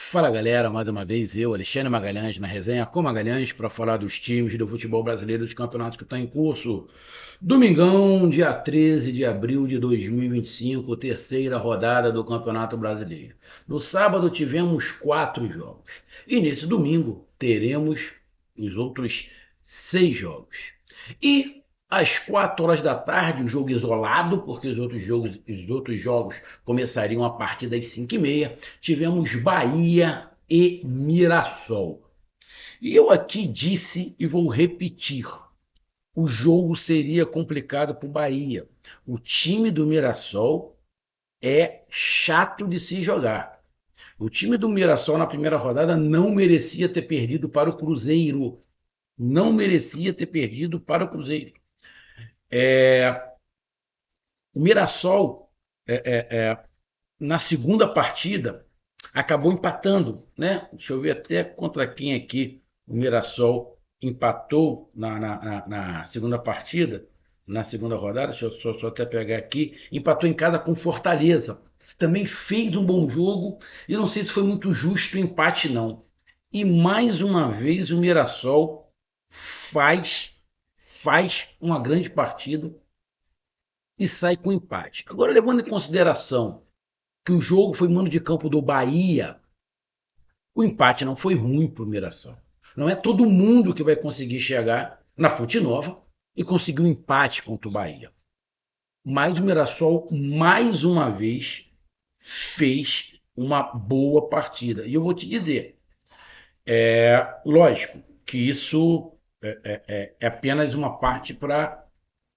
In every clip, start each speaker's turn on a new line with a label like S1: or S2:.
S1: Fala galera, mais uma vez eu, Alexandre Magalhães, na resenha com Magalhães para falar dos times do futebol brasileiro dos campeonatos que estão em curso. Domingão, dia 13 de abril de 2025, terceira rodada do Campeonato Brasileiro. No sábado tivemos 4 jogos e nesse domingo teremos os outros 6 jogos. E às 4 horas da tarde, o jogo isolado, porque os outros jogos começariam a partir das 5h30, tivemos Bahia e Mirassol. E eu aqui disse e vou repetir: o jogo seria complicado para o Bahia. O time do Mirassol é chato de se jogar. O time do Mirassol na primeira rodada não merecia ter perdido para o Cruzeiro. Não merecia ter perdido para o Cruzeiro. O Mirassol, na segunda partida, acabou empatando, né? Deixa eu ver até contra quem aqui o Mirassol empatou na segunda partida, na segunda rodada. Deixa eu só até pegar aqui. Empatou em casa com Fortaleza. Também fez um bom jogo e não sei se foi muito justo o empate, não. E mais uma vez o Mirassol faz uma grande partida e sai com empate. Agora, levando em consideração que o jogo foi mando de campo do Bahia, o empate não foi ruim para o Mirassol. Não é todo mundo que vai conseguir chegar na Fonte Nova e conseguir um empate contra o Bahia. Mas o Mirassol, mais uma vez, fez uma boa partida. E eu vou te dizer, lógico que isso é apenas uma parte para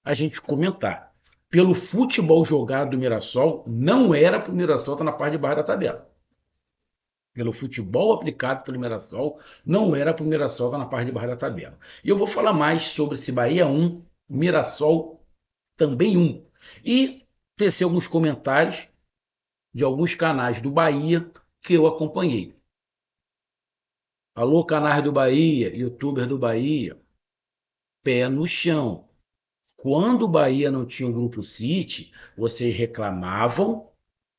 S1: a gente comentar. Pelo futebol jogado do Mirassol, não era para o Mirassol estar na parte de baixo da tabela. Pelo futebol aplicado pelo Mirassol, não era para o Mirassol estar na parte de baixo da tabela. E eu vou falar mais sobre esse Bahia 1, Mirassol também 1. E tecer alguns comentários de alguns canais do Bahia que eu acompanhei. Alô, canais do Bahia, youtuber do Bahia, pé no chão. Quando o Bahia não tinha o Grupo City, vocês reclamavam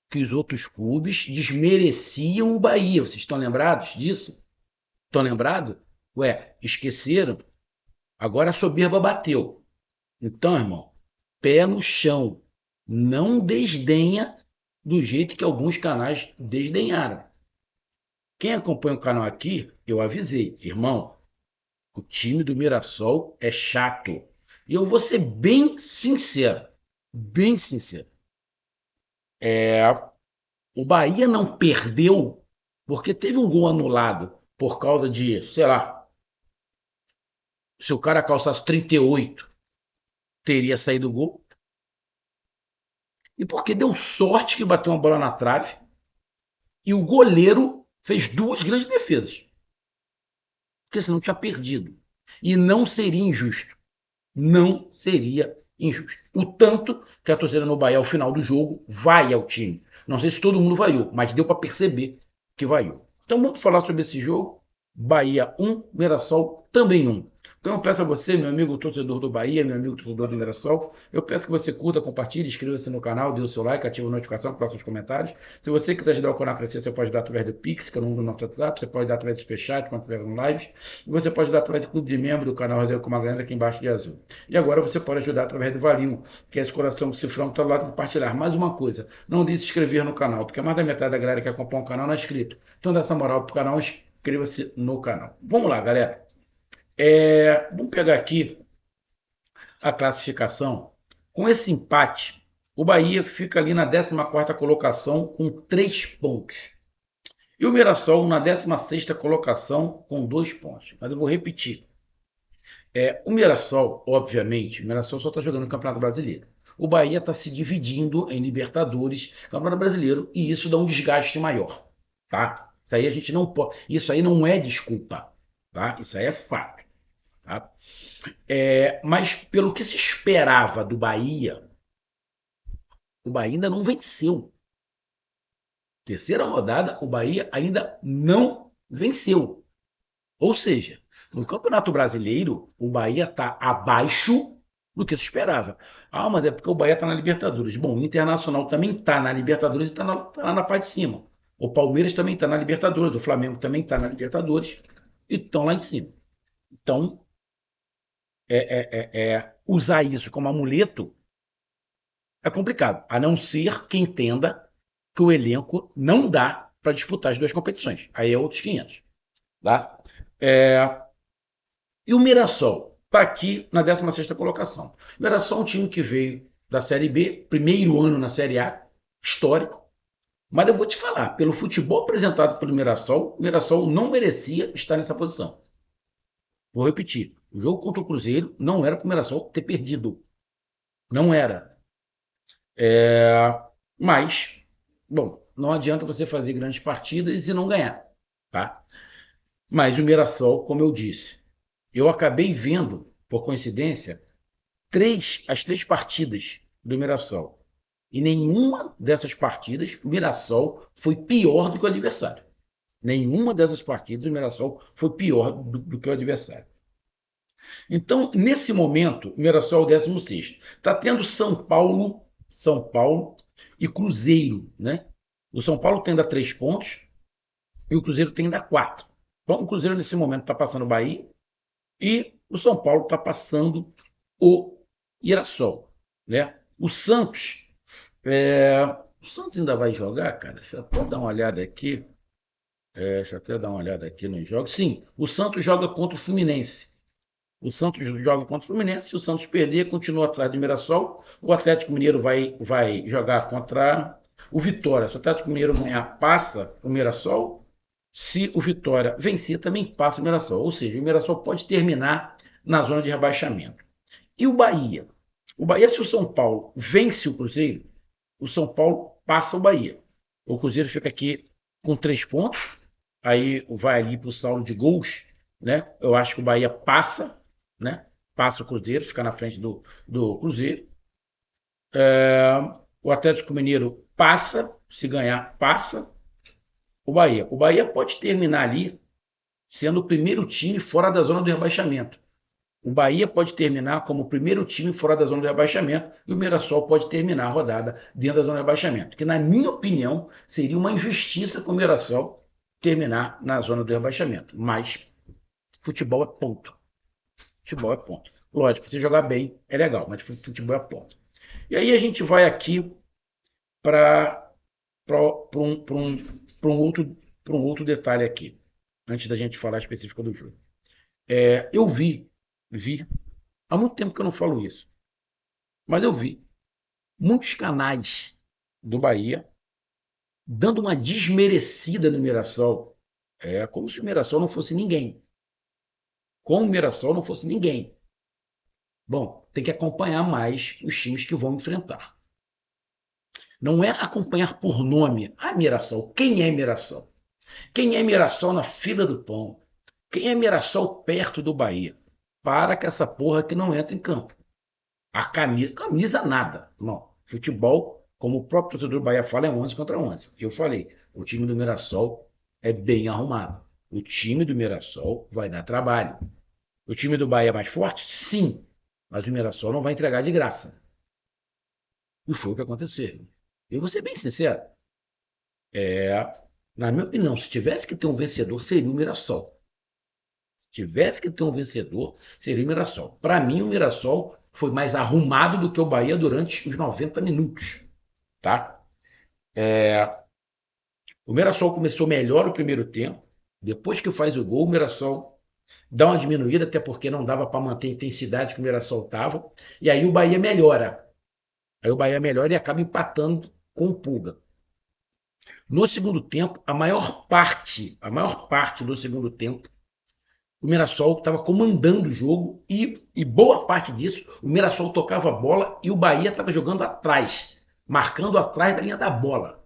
S1: que os outros clubes desmereciam o Bahia. Vocês estão lembrados disso? Estão lembrados? Ué, esqueceram? Agora a soberba bateu. Então, irmão, pé no chão. Não desdenha do jeito que alguns canais desdenharam. Quem acompanha o canal aqui, eu avisei, irmão, o time do Mirassol é chato. E eu vou ser bem sincero, bem sincero. O Bahia não perdeu porque teve um gol anulado por causa de, sei lá, se o cara calçasse 38, teria saído o gol. E porque deu sorte que bateu uma bola na trave e o goleiro fez duas grandes defesas. Porque senão tinha perdido. E não seria injusto. Não seria injusto. O tanto que a torcida no Bahia, ao final do jogo, vai ao time. Não sei se todo mundo vaiou, mas deu para perceber que vaiou. Então vamos falar sobre esse jogo. Bahia 1, Mirassol também 1. Então eu peço a você, meu amigo torcedor do Bahia, meu amigo torcedor do Mirassol, eu peço que você curta, compartilhe, inscreva-se no canal, dê o seu like, ative a notificação, coloque os comentários. Se você quiser ajudar o canal a crescer, você pode dar através do Pix, que é o número do nosso WhatsApp, você pode dar através do Superchat, quando estiver no live, e você pode dar através do clube de membro do canal Resenha com Magalhães aqui embaixo de azul. E agora você pode ajudar através do Valinho, que é esse coração cifrão que está do lado de compartilhar. Mais uma coisa, não deixe de se inscrever no canal, porque mais da metade da galera que acompanha o canal não é inscrito. Então dá essa moral pro canal, inscreva-se no canal. Vamos lá, galera. Vamos pegar aqui a classificação. Com esse empate, o Bahia fica ali na 14ª colocação com 3 pontos. E o Mirassol na 16ª colocação com 2 pontos. Mas eu vou repetir. O Mirassol, obviamente, o Mirassol só está jogando no Campeonato Brasileiro. O Bahia está se dividindo em Libertadores, Campeonato Brasileiro, e isso dá um desgaste maior. Tá? Isso aí a gente não pode. Isso aí não é desculpa. Tá? Isso aí é fato. Tá? Mas pelo que se esperava do Bahia, o Bahia ainda não venceu. Terceira rodada, o Bahia ainda não venceu. Ou seja, no Campeonato Brasileiro, o Bahia está abaixo do que se esperava. Ah, mas é porque o Bahia está na Libertadores. Bom, o Internacional também está na Libertadores e está lá na parte de cima. O Palmeiras também está na Libertadores, o Flamengo também está na Libertadores e estão lá em cima. Então, usar isso como amuleto é complicado, a não ser que entenda que o elenco não dá para disputar as duas competições. Aí é outros 500. Tá? É, e o Mirassol está aqui na 16ª colocação. O Mirassol é um time que veio da Série B, primeiro ano na Série A, histórico. Mas eu vou te falar, pelo futebol apresentado pelo Mirassol, o Mirassol não merecia estar nessa posição. Vou repetir, o jogo contra o Cruzeiro não era para o Mirassol ter perdido. Não era. Mas, bom, não adianta você fazer grandes partidas e não ganhar. Tá? Mas o Mirassol, como eu disse, eu acabei vendo, por coincidência, as três partidas do Mirassol. E nenhuma dessas partidas o Mirassol foi pior do que o adversário. Nenhuma dessas partidas o Mirassol foi pior do que o adversário. Então, nesse momento, o Mirassol é o 16º. Está tendo São Paulo e Cruzeiro, né? O São Paulo tem ainda 3 pontos e o Cruzeiro tem ainda 4. Então, o Cruzeiro nesse momento está passando o Bahia e o São Paulo está passando o Mirassol, né? O Santos ainda vai jogar, cara? Deixa eu até dar uma olhada aqui. Deixa eu até dar uma olhada aqui nos jogos. Sim, o Santos joga contra o Fluminense. O Santos joga contra o Fluminense. Se o Santos perder, continua atrás do Mirassol. O Atlético Mineiro vai jogar contra o Vitória. Se o Atlético Mineiro ganhar, passa o Mirassol. Se o Vitória vencer, também passa o Mirassol. Ou seja, o Mirassol pode terminar na zona de rebaixamento. E o Bahia? O Bahia, se o São Paulo vence o Cruzeiro, o São Paulo passa o Bahia. O Cruzeiro fica aqui com 3 pontos, aí vai ali para o saldo de gols, né? Eu acho que o Bahia passa, né? Passa o Cruzeiro, fica na frente do Cruzeiro. O Atlético Mineiro passa, se ganhar, passa o Bahia. O Bahia pode terminar ali sendo o primeiro time fora da zona do rebaixamento. O Bahia pode terminar como o primeiro time fora da zona de rebaixamento e o Mirassol pode terminar a rodada dentro da zona de rebaixamento. Que, na minha opinião, seria uma injustiça com o Mirassol terminar na zona do rebaixamento. Mas futebol é ponto. Futebol é ponto. Lógico, você jogar bem é legal, mas futebol é ponto. E aí a gente vai aqui para um outro detalhe aqui, antes da gente falar específico do jogo. Eu vi, há muito tempo que eu não falo isso, mas eu vi muitos canais do Bahia dando uma desmerecida no Mirassol. Como se o Mirassol não fosse ninguém. Como o Mirassol não fosse ninguém. Bom, tem que acompanhar mais os times que vão enfrentar. Não é acompanhar por nome. Ah, Mirassol. Quem é Mirassol? Quem é Mirassol na fila do pão? Quem é Mirassol perto do Bahia? Para que essa porra que não entra em campo. A camisa nada. Não. Futebol, como o próprio torcedor do Bahia fala, é 11 contra 11. Eu falei, o time do Mirassol é bem arrumado. O time do Mirassol vai dar trabalho. O time do Bahia é mais forte? Sim. Mas o Mirassol não vai entregar de graça. E foi o que aconteceu. Eu vou ser bem sincero. Na minha opinião, se tivesse que ter um vencedor, seria o Mirassol. Se tivesse que ter um vencedor, seria o Mirassol. Para mim, o Mirassol foi mais arrumado do que o Bahia durante os 90 minutos. Tá? O Mirassol começou melhor o primeiro tempo. Depois que faz o gol, o Mirassol dá uma diminuída, até porque não dava para manter a intensidade que o Mirassol estava. E aí o Bahia melhora. Aí o Bahia melhora e acaba empatando com o Pulga. No segundo tempo, a maior parte do segundo tempo, o Mirassol estava comandando o jogo e boa parte disso, o Mirassol tocava a bola e o Bahia estava jogando atrás, marcando atrás da linha da bola.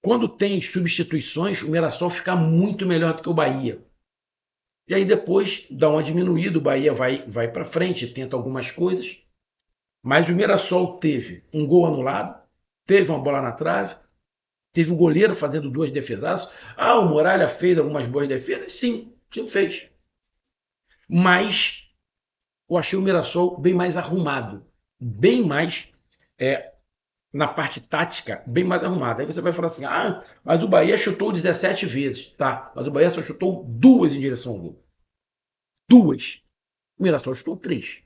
S1: Quando tem substituições, o Mirassol fica muito melhor do que o Bahia. E aí depois dá uma diminuída, o Bahia vai para frente, tenta algumas coisas, mas o Mirassol teve um gol anulado, teve uma bola na trave, teve um goleiro fazendo 2 defesaças. Ah, o Muralha fez algumas boas defesas? Sim, sim fez. Mas eu achei o Mirassol bem mais arrumado, bem mais na parte tática, bem mais arrumada. Aí você vai falar assim: ah, mas o Bahia chutou 17 vezes. Tá, mas o Bahia só chutou duas em direção ao gol. Duas. O Mirassol chutou três.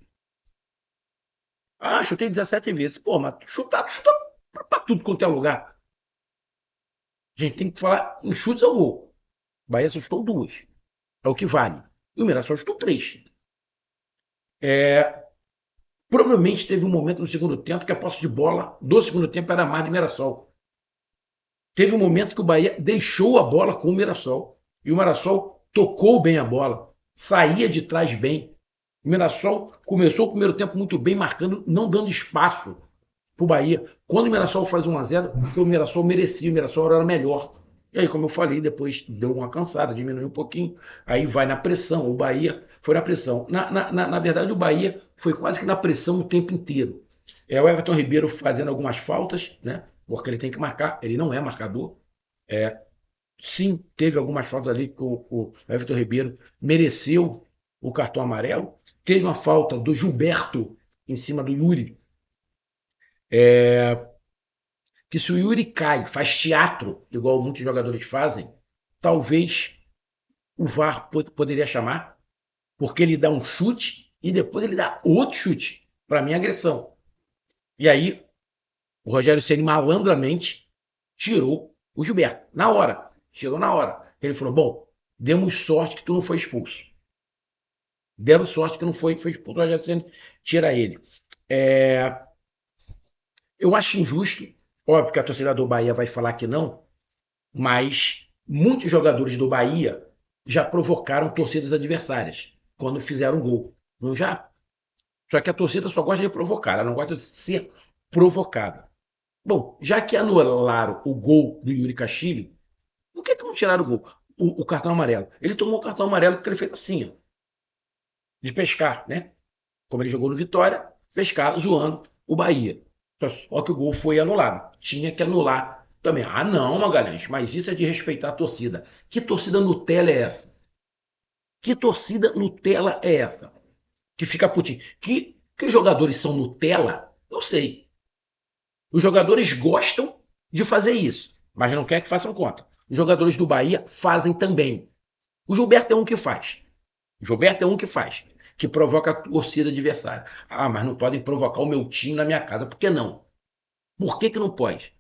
S1: Ah, chutei 17 vezes. Pô, mas chutar pra tudo quanto é lugar. A gente tem que falar em chutes ao gol. O Bahia só chutou duas. É o que vale. E o Mirassol chutou três. É, provavelmente teve um momento no segundo tempo que a posse de bola do segundo tempo era mais do Mirassol. Teve um momento que o Bahia deixou a bola com o Mirassol. E o Mirassol tocou bem a bola. Saía de trás bem. O Mirassol começou o primeiro tempo muito bem, marcando, não dando espaço para o Bahia. Quando o Mirassol faz 1-0, porque o Mirassol merecia, o Mirassol era melhor. E aí, como eu falei, depois deu uma cansada, diminuiu um pouquinho, aí vai na pressão. O Bahia foi na pressão. Na verdade, o Bahia foi quase que na pressão o tempo inteiro. É o Everton Ribeiro fazendo algumas faltas, né? Porque ele tem que marcar, ele não é marcador. É, sim, teve algumas faltas ali que o Everton Ribeiro mereceu o cartão amarelo. Teve uma falta do Gilberto em cima do Yuri, que se o Yuri cai, faz teatro, igual muitos jogadores fazem, talvez o VAR poderia chamar, porque ele dá um chute e depois ele dá outro chute. Para mim, agressão. E aí, o Rogério Ceni malandramente tirou o Gilberto. Na hora. Chegou na hora. Ele falou: bom, demos sorte que tu não foi expulso. Deram sorte que não foi expulso. O Rogério Ceni tira ele. É, eu acho injusto. Óbvio que a torcida do Bahia vai falar que não, mas muitos jogadores do Bahia já provocaram torcidas adversárias quando fizeram gol. Não já? Só que a torcida só gosta de provocar, ela não gosta de ser provocada. Bom, já que anularam o gol do Yuri Castilho, por que não tiraram o gol? O cartão amarelo. Ele tomou o cartão amarelo porque ele fez assim, ó, de pescar, né? Como ele jogou no Vitória, pescar zoando o Bahia. Só que o gol foi anulado. Tinha que anular também. Ah, não, Magalhães, mas isso é de respeitar a torcida. Que torcida Nutella é essa? Que torcida Nutella é essa? Que fica putinho. Que jogadores são Nutella? Eu sei. Os jogadores gostam de fazer isso, mas não quer que façam conta. Os jogadores do Bahia fazem também. O Gilberto é um que faz. O Gilberto é um que faz. Que provoca a torcida adversária. Ah, mas não podem provocar o meu time na minha casa. Por que não? Por que não pode?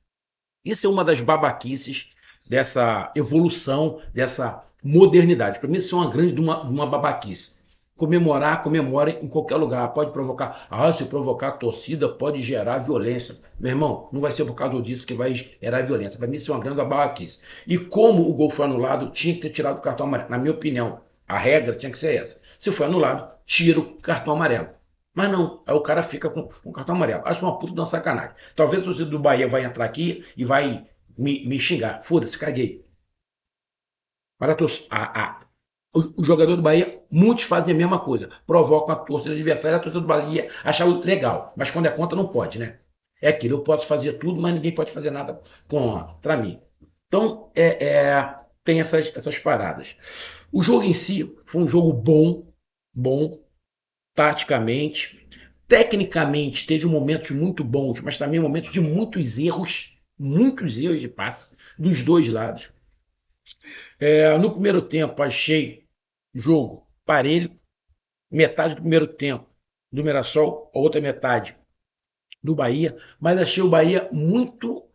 S1: Isso é uma das babaquices dessa evolução, dessa modernidade. Para mim, isso é uma grande uma babaquice. Comemorar, comemora em qualquer lugar. Pode provocar. Ah, se provocar a torcida, pode gerar violência. Meu irmão, não vai ser por causa disso que vai gerar violência. Para mim, isso é uma grande babaquice. E como o gol foi anulado, tinha que ter tirado o cartão amarelo. Na minha opinião, a regra tinha que ser essa. Se foi anulado, tira o cartão amarelo. Mas não, aí o cara fica com o cartão amarelo. Acho uma puta de uma sacanagem. Talvez o torcedor do Bahia vai entrar aqui e vai me xingar. Foda-se, caguei. Mas o jogador do Bahia, muitos fazem a mesma coisa. Provocam a torcida adversária, a torcida do Bahia acha legal. Mas quando é contra, não pode, né? É aquilo, eu posso fazer tudo, mas ninguém pode fazer nada contra mim. Então, tem essas paradas. O jogo em si foi um jogo bom, taticamente. Tecnicamente, teve momentos muito bons, mas também momentos de muitos erros de passe dos dois lados. No primeiro tempo, achei jogo parelho, metade do primeiro tempo do Mirassol, a outra metade do Bahia, mas achei o Bahia muito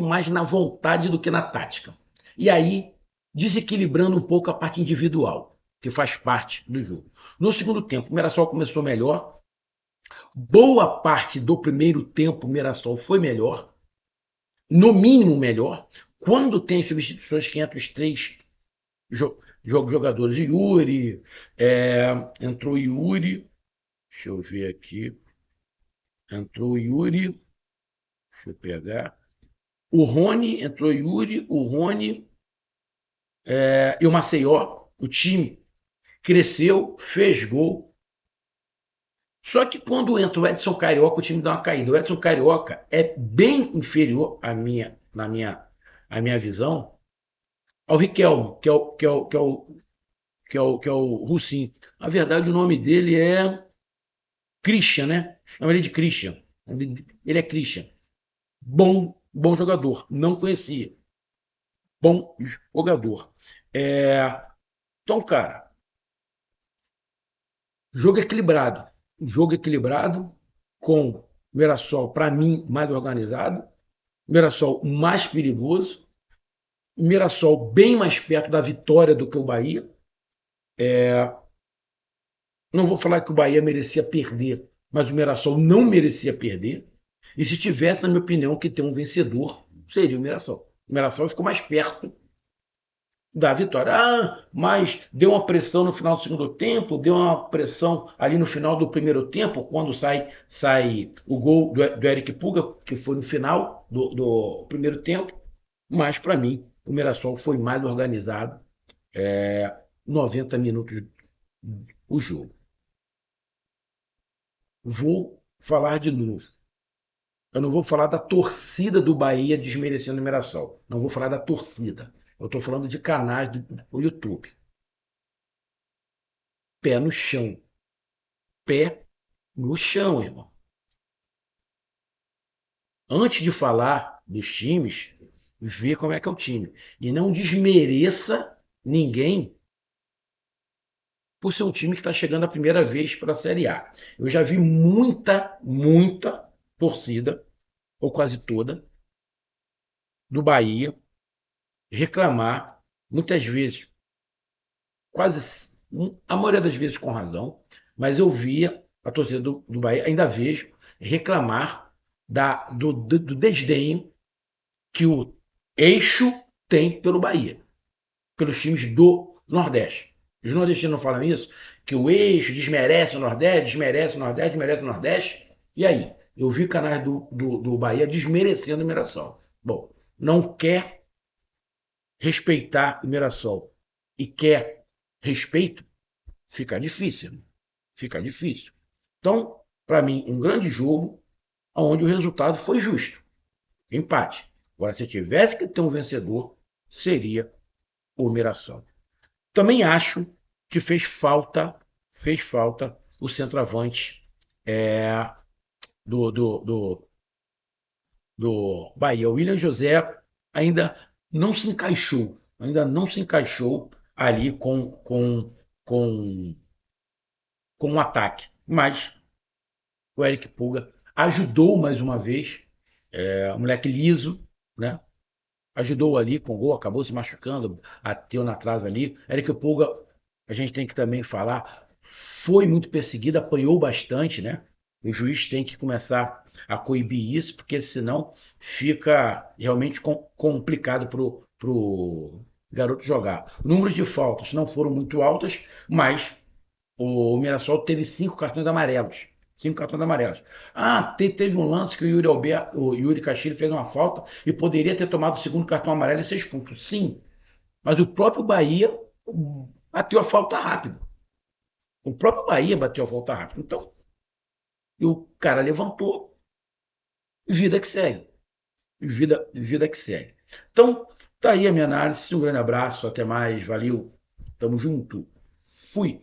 S1: mais na vontade do que na tática. E aí, desequilibrando um pouco a parte individual, que faz parte do jogo. No segundo tempo, o Mirassol começou melhor, boa parte do primeiro tempo o Mirassol foi melhor, no mínimo melhor. Quando tem substituições que entram os três jogadores, Yuri, entrou Yuri, deixa eu ver aqui, entrou Yuri, deixa eu pegar, o Rony, entrou Yuri, o Rony e o Maceió, o time cresceu, fez gol. Só que quando entra o Edson Carioca, o time dá uma caída. O Edson Carioca é bem inferior à minha visão ao Riquelme, que é o Russin. Na verdade, o nome dele é Christian, né? Chama ele de Christian. Ele é Christian. Bom jogador. Não conhecia. Bom jogador. É, então, cara, jogo equilibrado. Jogo equilibrado com o Mirassol, para mim, mais organizado. Mirassol mais perigoso. Mirassol bem mais perto da vitória do que o Bahia. Não vou falar que o Bahia merecia perder, mas o Mirassol não merecia perder. E se tivesse, na minha opinião, que ter um vencedor, seria o Mirassol. O Mirassol ficou mais perto da vitória. Ah, mas deu uma pressão no final do segundo tempo, deu uma pressão ali no final do primeiro tempo, quando sai o gol do Eric Puga, que foi no final do primeiro tempo. Mas, para mim, o Mirassol foi mais organizado. 90 minutos o jogo. Vou falar de novo. Eu não vou falar da torcida do Bahia desmerecendo o Mirassol. Não vou falar da torcida. Eu estou falando de canais do YouTube. Pé no chão. Pé no chão, irmão. Antes de falar dos times, vê como é que é o time. E não desmereça ninguém por ser um time que está chegando a primeira vez para a Série A. Eu já vi muita torcida, ou quase toda, do Bahia reclamar, muitas vezes, quase a maioria das vezes com razão, mas eu via a torcida do Bahia, ainda vejo, reclamar do desdenho que o eixo tem pelo Bahia, pelos times do Nordeste. Os nordestinos não falam isso? Que o eixo desmerece o Nordeste, desmerece o Nordeste, desmerece o Nordeste. E aí? Eu vi canais do Bahia desmerecendo o Mirassol. Bom, não quer respeitar o Mirassol e quer respeito, fica difícil. Fica difícil. Então, para mim, um grande jogo onde o resultado foi justo. Empate. Agora, se tivesse que ter um vencedor, seria o Mirassol. Também acho que fez falta o centroavante do, do, do, do Bahia. O William José ainda ainda não se encaixou ali com, com o ataque. Mas o Eric Puga ajudou mais uma vez, o moleque liso, né? Ajudou ali com o gol, acabou se machucando, ateu na trave ali. Eric Puga, a gente tem que também falar, foi muito perseguido, apanhou bastante, né? O juiz tem que começar a coibir isso, porque senão fica realmente complicado pro garoto jogar. Números de faltas não foram muito altas, mas o Mirassol teve 5 cartões amarelos. 5 cartões amarelos. Ah, teve um lance que o Yuri Castilho fez uma falta e poderia ter tomado o segundo cartão amarelo e ser expulso. Sim, mas o próprio Bahia bateu a falta rápido. O próprio Bahia bateu a falta rápido. Então, o cara levantou, vida que segue. Vida que segue. Então, tá aí a minha análise. Um grande abraço, até mais, valeu, tamo junto. Fui.